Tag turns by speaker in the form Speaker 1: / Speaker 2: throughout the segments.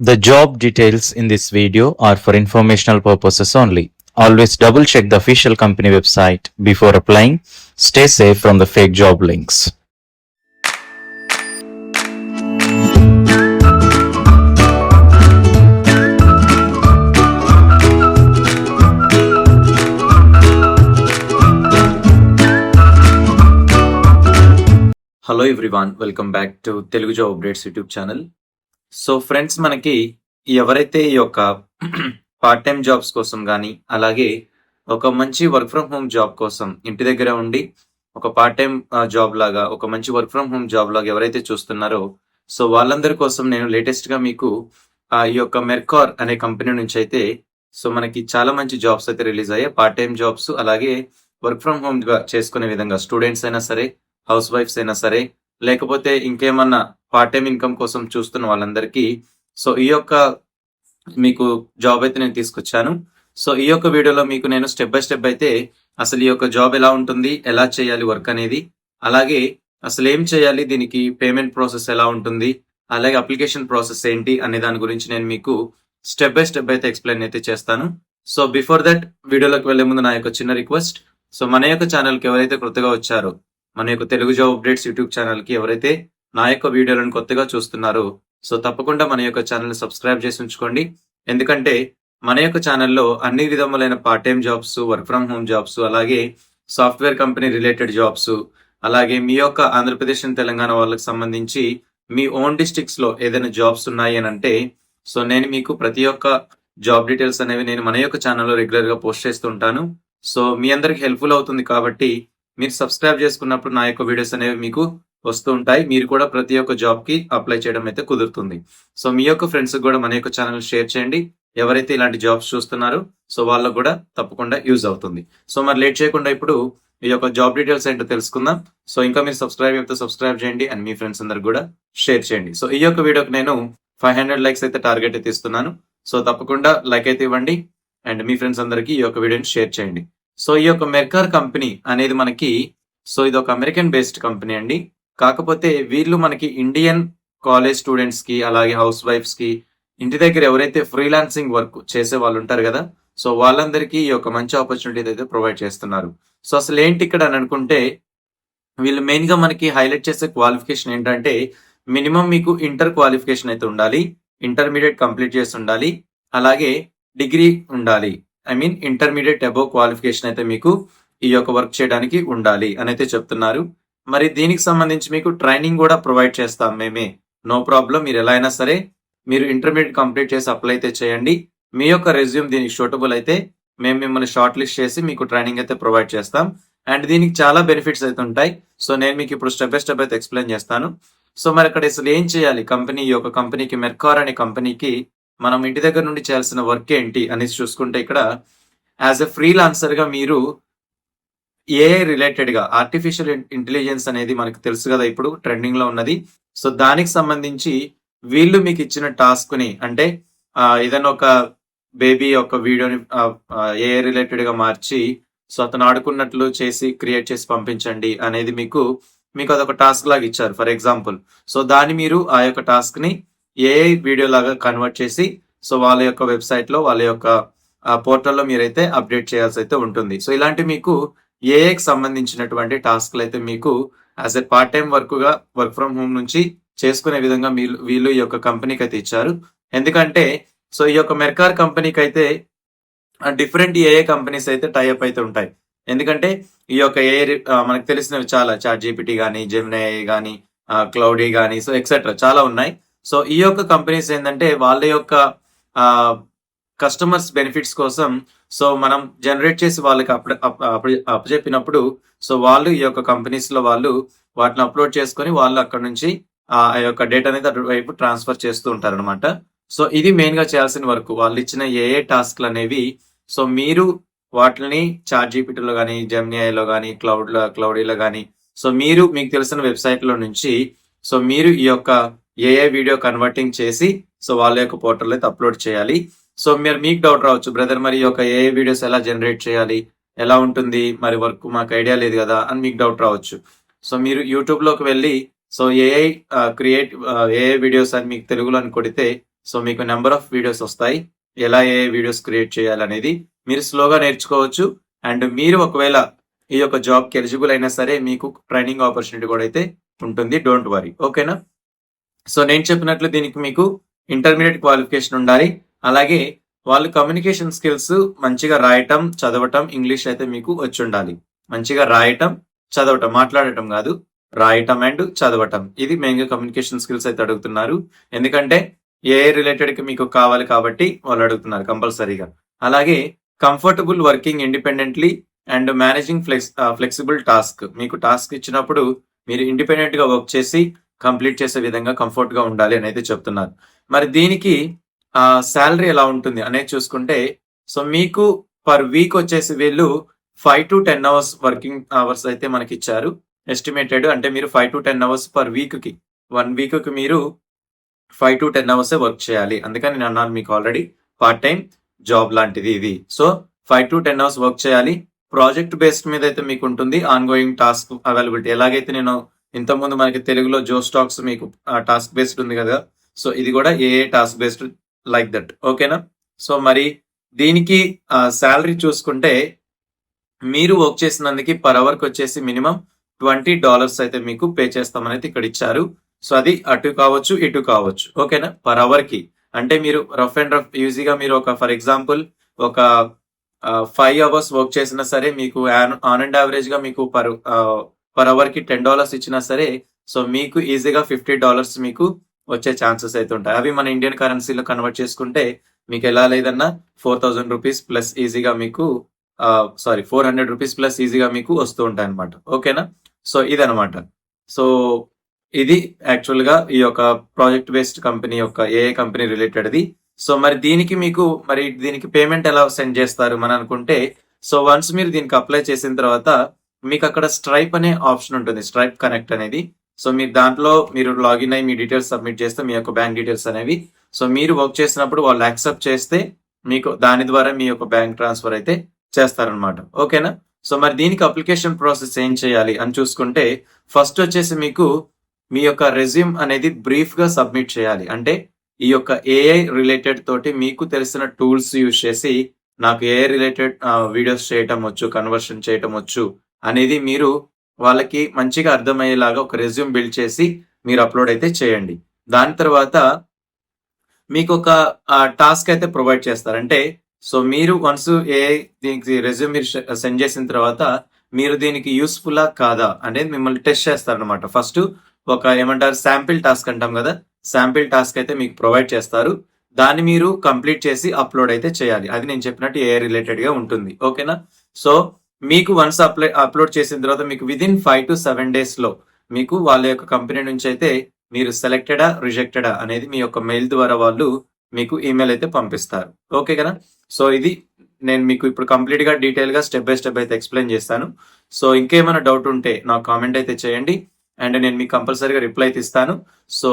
Speaker 1: The job details in this video are for informational purposes only. Always double check the official company website before applying. Stay safe from the fake job links.
Speaker 2: Hello everyone, welcome back to Telugu job updates YouTube channel. So friends, మనకి ఎవరైతే ఈ యొక్క part time jobs కోసం కానీ అలాగే ఒక మంచి work from home job కోసం ఇంటి దగ్గర ఉండి ఒక పార్ట్ టైం జాబ్ లాగా ఒక మంచి వర్క్ ఫ్రమ్ హోమ్ జాబ్ లాగా ఎవరైతే చూస్తున్నారో సో వాళ్ళందరి కోసం నేను లేటెస్ట్ గా మీకు ఈ యొక్క మెర్కార్ అనే కంపెనీ నుంచి అయితే సో మనకి చాలా మంచి జాబ్స్ అయితే రిలీజ్ అయ్యాయి. పార్ట్ టైం జాబ్స్ అలాగే వర్క్ ఫ్రమ్ హోమ్ గా చేసుకునే విధంగా స్టూడెంట్స్ అయినా సరే, హౌస్ వైఫ్స్ అయినా సరే, లేకపోతే ఇంకేమన్నా పార్ట్ టైం ఇన్కమ్ కోసం చూస్తున్న వాళ్ళందరికీ సో ఈ యొక్క మీకు జాబ్ అయితే నేను తీసుకొచ్చాను. సో ఈ యొక్క వీడియోలో మీకు నేను స్టెప్ బై స్టెప్ అయితే అసలు ఈ యొక్క జాబ్ ఎలా ఉంటుంది, ఎలా చేయాలి వర్క్ అనేది, అలాగే అసలు ఏం చేయాలి, దీనికి పేమెంట్ ప్రాసెస్ ఎలా ఉంటుంది, అలాగే అప్లికేషన్ ప్రాసెస్ ఏంటి అనే దాని గురించి నేను మీకు స్టెప్ బై స్టెప్ అయితే ఎక్స్ప్లెయిన్ అయితే చేస్తాను. సో బిఫోర్ దట్ వీడియోలోకి వెళ్లే ముందు నా యొక్క చిన్న రిక్వెస్ట్, సో మన యొక్క ఛానల్కి ఎవరైతే కొత్తగా వచ్చారో, మన యొక్క Telugu job updates YouTube channel కి ఎవరైతే నా యొక్క వీడియోలను కొత్తగా చూస్తున్నారో సో తప్పకుండా మన యొక్క ఛానల్ సబ్స్క్రైబ్ చేసి ఉంచుకోండి. ఎందుకంటే మన యొక్క ఛానల్లో అన్ని విధములైన part time jobs, work from home jobs, అలాగే సాఫ్ట్వేర్ కంపెనీ రిలేటెడ్ జాబ్స్, అలాగే మీ యొక్క ఆంధ్రప్రదేశ్ తెలంగాణ వాళ్ళకి సంబంధించి మీ ఓన్ డిస్ట్రిక్ట్స్ లో ఏదైనా జాబ్స్ ఉన్నాయి అని అంటే సో నేను మీకు ప్రతి ఒక్క జాబ్ డీటెయిల్స్ అనేవి నేను మన యొక్క ఛానల్లో రెగ్యులర్ గా పోస్ట్ చేస్తుంటాను. సో మీ అందరికి హెల్ప్ఫుల్ అవుతుంది కాబట్టి మీరు సబ్స్క్రైబ్ చేసుకున్నప్పుడు నా యొక్క వీడియోస్ అనేవి మీకు వస్తూ ఉంటాయి. మీరు కూడా ప్రతి ఒక్క జాబ్ కి అప్లై చేయడం అయితే కుదురుతుంది. సో మీ యొక్క ఫ్రెండ్స్ కూడా మన యొక్క ఛానల్ షేర్ చేయండి. ఎవరైతే ఇలాంటి జాబ్స్ చూస్తున్నారో సో వాళ్ళకు కూడా తప్పకుండా యూజ్ అవుతుంది. సో మరి లేట్ చేయకుండా ఇప్పుడు ఈ యొక్క జాబ్ డీటెయిల్స్ ఏంటో తెలుసుకుందాం. సో ఇంకా మీరు సబ్స్క్రైబ్ అయితే సబ్స్క్రైబ్ చేయండి అండ్ మీ ఫ్రెండ్స్ అందరు కూడా షేర్ చేయండి. సో ఈ యొక్క వీడియోకి నేను 500 లైక్స్ అయితే టార్గెట్ అయితే ఇస్తున్నాను. సో తప్పకుండా లైక్ అయితే ఇవ్వండి అండ్ మీ ఫ్రెండ్స్ అందరికి ఈ యొక్క వీడియోని షేర్ చేయండి. సో ఈ యొక్క మెర్కార్ కంపెనీ అనేది మనకి సో ఇది ఒక అమెరికన్ బేస్డ్ కంపెనీ అండి. కాకపోతే వీళ్ళు మనకి ఇండియన్ కాలేజ్ స్టూడెంట్స్ కి అలాగే హౌస్ వైఫ్స్ కి ఇంటి దగ్గర ఎవరైతే ఫ్రీలాన్సింగ్ వర్క్ చేసే వాళ్ళు ఉంటారు కదా సో వాళ్ళందరికీ ఈ యొక్క మంచి ఆపర్చునిటీ అయితే ప్రొవైడ్ చేస్తున్నారు. సో అసలు ఏంటి ఇక్కడ అని అనుకుంటే వీళ్ళు మెయిన్ గా మనకి హైలైట్ చేసే క్వాలిఫికేషన్ ఏంటంటే మినిమం మీకు ఇంటర్ క్వాలిఫికేషన్ అయితే ఉండాలి, ఇంటర్మీడియట్ కంప్లీట్ చేసి ఉండాలి, అలాగే డిగ్రీ ఉండాలి. I mean intermediate above qualification అయితే మీకు ఈ యొక్క వర్క్ చేయడానికి ఉండాలి అని అయితే చెప్తున్నారు. మరి దీనికి సంబంధించి మీకు ట్రైనింగ్ కూడా ప్రొవైడ్ చేస్తాం మేమే, నో ప్రాబ్లం. మీరు ఎలా అయినా సరే మీరు ఇంటర్మీడియట్ కంప్లీట్ చేసి అప్లై అయితే చేయండి. మీ యొక్క రెజ్యూమ్ దీనికి సూటబుల్ అయితే మేము మిమ్మల్ని షార్ట్ లిస్ట్ చేసి మీకు ట్రైనింగ్ అయితే ప్రొవైడ్ చేస్తాం. అండ్ దీనికి చాలా బెనిఫిట్స్ అయితే ఉంటాయి. సో నేను మీకు ఇప్పుడు స్టెప్ బై స్టెప్ అయితే ఎక్స్ప్లెయిన్ చేస్తాను. సో మరి అక్కడ అసలు ఏం చేయాలి, కంపెనీ ఈ యొక్క కంపెనీకి మెర్కార్ అనే కంపెనీకి మనం ఇంటి దగ్గర నుండి చేయాల్సిన వర్క్ ఏంటి అనేసి చూసుకుంటే ఇక్కడ యాజ్ ఎ ఫ్రీలాన్సర్ గా మీరు ఏఐ రిలేటెడ్ గా ఆర్టిఫిషియల్ ఇంటెలిజెన్స్ అనేది మనకు తెలుసు కదా ఇప్పుడు ట్రెండింగ్ లో ఉన్నది. సో దానికి సంబంధించి వీళ్ళు మీకు ఇచ్చిన టాస్క్ ని అంటే ఏదైనా ఒక బేబీ యొక్క వీడియోని ఏఐ రిలేటెడ్ గా మార్చి సో అతను ఆడుకున్నట్లు చేసి క్రియేట్ చేసి పంపించండి అనేది మీకు అదొక టాస్క్ లాగా ఇచ్చారు ఫర్ ఎగ్జాంపుల్. సో దాన్ని మీరు ఆ యొక్క టాస్క్ ని ఏఐ వీడియో లాగా కన్వర్ట్ చేసి సో వాళ్ళ యొక్క వెబ్సైట్ లో వాళ్ళ యొక్క పోర్టల్లో మీరైతే అప్డేట్ చేయాల్సి అయితే ఉంటుంది. సో ఇలాంటి మీకు ఏఐకి సంబంధించినటువంటి టాస్క్లు అయితే మీకు as a part time work గా వర్క్ ఫ్రమ్ హోమ్ నుంచి చేసుకునే విధంగా వీళ్ళు ఈ యొక్క కంపెనీకి అయితే ఇచ్చారు. ఎందుకంటే సో ఈ యొక్క మెర్కార్ కంపెనీకి అయితే డిఫరెంట్ ఏఐ కంపెనీస్ అయితే టైఅప్ అయితే ఉంటాయి. ఎందుకంటే ఈ యొక్క ఏఐ మనకు తెలిసినవి చాలా, చాట్ జీపీటీ కానీ, జెమినై కానీ, క్లౌడీ కానీ, సో ఎక్సెట్రా చాలా ఉన్నాయి. సో ఈ యొక్క కంపెనీస్ ఏంటంటే వాళ్ళ యొక్క కస్టమర్స్ బెనిఫిట్స్ కోసం సో మనం జనరేట్ చేసి వాళ్ళకి అప్పచెప్పినప్పుడు సో వాళ్ళు ఈ యొక్క కంపెనీస్ లో వాళ్ళు వాటిని అప్లోడ్ చేసుకొని వాళ్ళు అక్కడ నుంచి ఆ యొక్క డేటా అనేది అటువైపు ట్రాన్స్ఫర్ చేస్తూ ఉంటారు అనమాట. సో ఇది మెయిన్ గా చేయాల్సిన వర్క్. వాళ్ళు ఇచ్చిన ఏఏ టాస్క్లు అనేవి సో మీరు వాటిని చాట్ జీపీటీలో కానీ, జెమినైలో కానీ, క్లౌడీలో కానీ సో మీకు తెలిసిన వెబ్సైట్ లో నుంచి సో మీరు ఈ యొక్క ఏఐ వీడియో కన్వర్టింగ్ చేసి సో వాళ్ళ యొక్క పోర్టల్ అయితే అప్లోడ్ చేయాలి. సో మీకు డౌట్ రావచ్చు, బ్రదర్ మరి ఈ యొక్క ఏఐ వీడియోస్ ఎలా జనరేట్ చేయాలి, ఎలా ఉంటుంది, మరి వర్క్ మాకు ఐడియా లేదు కదా అని మీకు డౌట్ రావచ్చు. సో మీరు యూట్యూబ్ లోకి వెళ్ళి so AI create AI videos అని మీకు తెలుగులో అని కొడితే సో మీకు నెంబర్ ఆఫ్ వీడియోస్ వస్తాయి. ఎలా ఏ వీడియోస్ క్రియేట్ చేయాలనేది మీరు స్లోగా నేర్చుకోవచ్చు. అండ్ మీరు ఒకవేళ ఈ యొక్క జాబ్కి ఎలిజిబుల్ అయినా సరే మీకు ట్రైనింగ్ ఆపర్చునిటీ కూడా అయితే ఉంటుంది. డోంట్ వరీ, ఓకేనా. సో నేను చెప్పినట్లు దీనికి మీకు ఇంటర్మీడియట్ క్వాలిఫికేషన్ ఉండాలి. అలాగే వాళ్ళు కమ్యూనికేషన్ స్కిల్స్ మంచిగా రాయటం, చదవటం, ఇంగ్లీష్ అయితే మీకు వచ్చి ఉండాలి. మంచిగా రాయటం, చదవటం, మాట్లాడటం కాదు, రాయటం అండ్ చదవటం. ఇది మెయిన్గా కమ్యూనికేషన్ స్కిల్స్ అయితే అడుగుతున్నారు. ఎందుకంటే ఏ రిలేటెడ్ కి మీకు కావాలి కాబట్టి వాళ్ళు అడుగుతున్నారు కంపల్సరీగా. అలాగే comfortable working independently and managing flexible task. మీకు టాస్క్ ఇచ్చినప్పుడు మీరు ఇండిపెండెంట్ గా వర్క్ చేసి కంప్లీట్ చేసే విధంగా కంఫర్ట్ గా ఉండాలి అని అయితే చెప్తున్నారు. మరి దీనికి శాలరీ ఎలా ఉంటుంది అనేది చూసుకుంటే, సో మీకు పర్ వీక్ వచ్చేసి వీళ్ళు 5 to 10 అవర్స్ వర్కింగ్ అవర్స్ అయితే మనకి ఇచ్చారు ఎస్టిమేటెడ్. అంటే మీరు 5 to 10 అవర్స్ పర్ వీక్ కి, 1 వీక్ కి మీరు 5 to 10 అవర్స్ వర్క్ చేయాలి. అందుకని నేను అన్నాను మీకు ఆల్రెడీ పార్ట్ టైం జాబ్ లాంటిది ఇది. సో 5 to 10 అవర్స్ వర్క్ చేయాలి. ప్రాజెక్ట్ బేస్డ్ మీద అయితే మీకు ఉంటుంది. ఆన్ గోయింగ్ టాస్క్ అవైలబిలిటీ ఎలాగైతే నేను ఇంతకుముందు మనకి తెలుగులో జో స్టాక్స్ మీకు టాస్క్ బేస్డ్ ఉంది కదా, సో ఇది కూడా ఏ టాస్క్ బేస్డ్ లైక్ దట్, ఓకేనా. సో మరి దీనికి శాలరీ చూసుకుంటే మీరు వర్క్ చేసినందుకు పర్ అవర్ కి వచ్చేసి మినిమం $20 అయితే మీకు పే చేస్తామని అయితే ఇక్కడ ఇచ్చారు. సో అది అటు కావచ్చు ఇటు కావచ్చు, ఓకేనా. పర్ అవర్ కి అంటే మీరు రఫ్ అండ్ రఫ్ ఈజీగా మీరు ఒక ఫర్ ఎగ్జాంపుల్ ఒక 5 అవర్స్ వర్క్ చేసినా సరే మీకు ఆన్ అండ్ యావరేజ్ గా మీకు పర్ అవర్ కి $10 ఇచ్చినా సరే, సో మీకు ఈజీగా $50 మీకు వచ్చే ఛాన్సెస్ అయితే ఉంటాయి. అవి మన ఇండియన్ కరెన్సీలో కన్వర్ట్ చేసుకుంటే మీకు ఎలా లేదన్నా 4000 రూపీస్ ప్లస్ ఈజీగా మీకు 400 రూపీస్ ప్లస్ ఈజీగా మీకు వస్తూ ఉంటాయి అనమాట, ఓకేనా. సో ఇదనమాట. సో ఇది యాక్చువల్ గా ఈ యొక్క ప్రాజెక్ట్ బేస్డ్ కంపెనీ యొక్క ఏ కంపెనీ రిలేటెడ్ది. సో మరి దీనికి పేమెంట్ ఎలా సెండ్ చేస్తారు మనం అనుకుంటే, సో వన్స్ మీరు దీనికి అప్లై చేసిన తర్వాత మీకు అక్కడ స్ట్రైప్ అనే ఆప్షన్ ఉంటుంది, స్ట్రైప్ కనెక్ట్ అనేది. సో మీరు దాంట్లో మీరు లాగిన్ అయ్యి మీ డీటెయిల్స్ సబ్మిట్ చేస్తే మీ యొక్క బ్యాంక్ డీటెయిల్స్ అనేవి, సో మీరు వర్క్ చేసినప్పుడు వాళ్ళు యాక్సెప్ట్ చేస్తే మీకు దాని ద్వారా మీ యొక్క బ్యాంక్ ట్రాన్స్ఫర్ అయితే చేస్తారనమాట, ఓకేనా. సో మరి దీనికి అప్లికేషన్ ప్రాసెస్ ఏం చేయాలి అని చూసుకుంటే, ఫస్ట్ వచ్చేసి మీకు మీ యొక్క రెజ్యూమ్ అనేది బ్రీఫ్ గా సబ్మిట్ చేయాలి. అంటే ఈ యొక్క ఏఐ రిలేటెడ్ తోటి మీకు తెలిసిన టూల్స్ యూజ్ చేసి నాకు ఏఐ రిలేటెడ్ వీడియోస్ చేయటం వచ్చు, కన్వర్షన్ చేయటం వచ్చు అనేది మీరు వాళ్ళకి మంచిగా అర్థమయ్యేలాగా ఒక రెజ్యూమ్ బిల్డ్ చేసి మీరు అప్లోడ్ అయితే చేయండి. దాని తర్వాత మీకు ఒక టాస్క్ అయితే ప్రొవైడ్ చేస్తారు. అంటే సో మీరు వన్స్ దీనికి రెజ్యూమ్ మీరు సెండ్ చేసిన తర్వాత మీరు దీనికి యూస్ఫుల్లా కాదా అనేది మిమ్మల్ని టెస్ట్ చేస్తారనమాట. ఫస్ట్ ఒక ఏమంటారు శాంపిల్ టాస్క్ అంటాం కదా, శాంపిల్ టాస్క్ అయితే మీకు ప్రొవైడ్ చేస్తారు. దాన్ని మీరు కంప్లీట్ చేసి అప్లోడ్ అయితే చేయాలి. అది నేను చెప్పినట్టు ఏ రిలేటెడ్ గా ఉంటుంది, ఓకేనా. సో మీకు వన్స్ అప్లోడ్ చేసిన తర్వాత మీకు విదిన్ 5 to 7 days లో మీకు వాళ్ళ యొక్క కంపెనీ నుంచి అయితే మీరు సెలెక్టెడా రిజెక్టెడా అనేది మీ యొక్క మెయిల్ ద్వారా వాళ్ళు మీకు ఈమెయిల్ అయితే పంపిస్తారు, ఓకే కదా. సో ఇది నేను మీకు ఇప్పుడు కంప్లీట్ గా డీటెయిల్ గా స్టెప్ బై స్టెప్ అయితే ఎక్స్ప్లెయిన్ చేస్తాను. సో ఇంకేమైనా డౌట్ ఉంటే నాకు కామెంట్ అయితే చేయండి అండ్ నేను మీకు కంపల్సరీగా రిప్లై అయితే ఇస్తాను. సో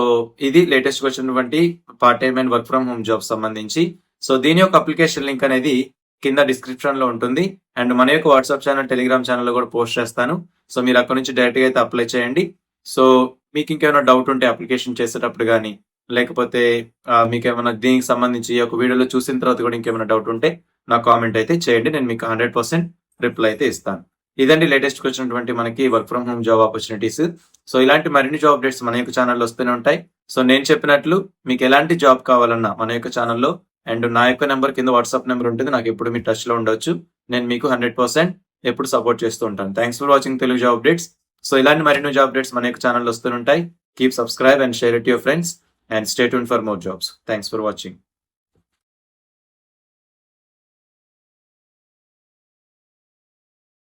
Speaker 2: ఇది లేటెస్ట్ వచ్చినటువంటి part time and work from home job సంబంధించి. సో దీని యొక్క అప్లికేషన్ లింక్ అనేది కింద డిస్క్రిప్షన్ లో ఉంటుంది అండ్ మన యొక్క వాట్సాప్ ఛానల్, టెలిగ్రామ్ ఛానల్లో కూడా పోస్ట్ చేస్తాను. సో మీరు అక్కడ నుంచి డైరెక్ట్ గా అయితే అప్లై చేయండి. సో మీకు ఇంకేమైనా డౌట్ ఉంటే అప్లికేషన్ చేసేటప్పుడు కానీ లేకపోతే మీకు ఏమైనా దీనికి సంబంధించి ఒక వీడియోలో చూసిన తర్వాత కూడా ఇంకేమైనా డౌట్ ఉంటే నాకు కామెంట్ అయితే చేయండి, నేను మీకు 100% రిప్లై అయితే ఇస్తాను. ఇదండి లేటెస్ట్ వచ్చినటువంటి మనకి work from home job opportunities. So ఇలాంటి మరిన్ని జాబ్ అప్డేట్స్ మన యొక్క ఛానల్లో వస్తూనే ఉంటాయి. సో నేను చెప్పినట్లు మీకు ఎలాంటి జాబ్ కావాలన్నా మన యొక్క ఛానల్లో అండ్ నా యొక్క నెంబర్ కింద వాట్సాప్ నెంబర్ ఉంటుంది, నాకు ఎప్పుడు మీ టచ్ లో ఉండొచ్చు. నేను మీకు 100% ఎప్పుడు సపోర్ట్ చేస్తూ ఉంటాను. Thanks for watching Telugu job updates. So ఇలాంటి మరిన్ని జాబ్ అప్డేట్స్ మన యొక్క ఛానల్లో వస్తూనే ఉంటాయి. Keep subscribe and share it your friends and stay tuned for more jobs. Thanks for watching.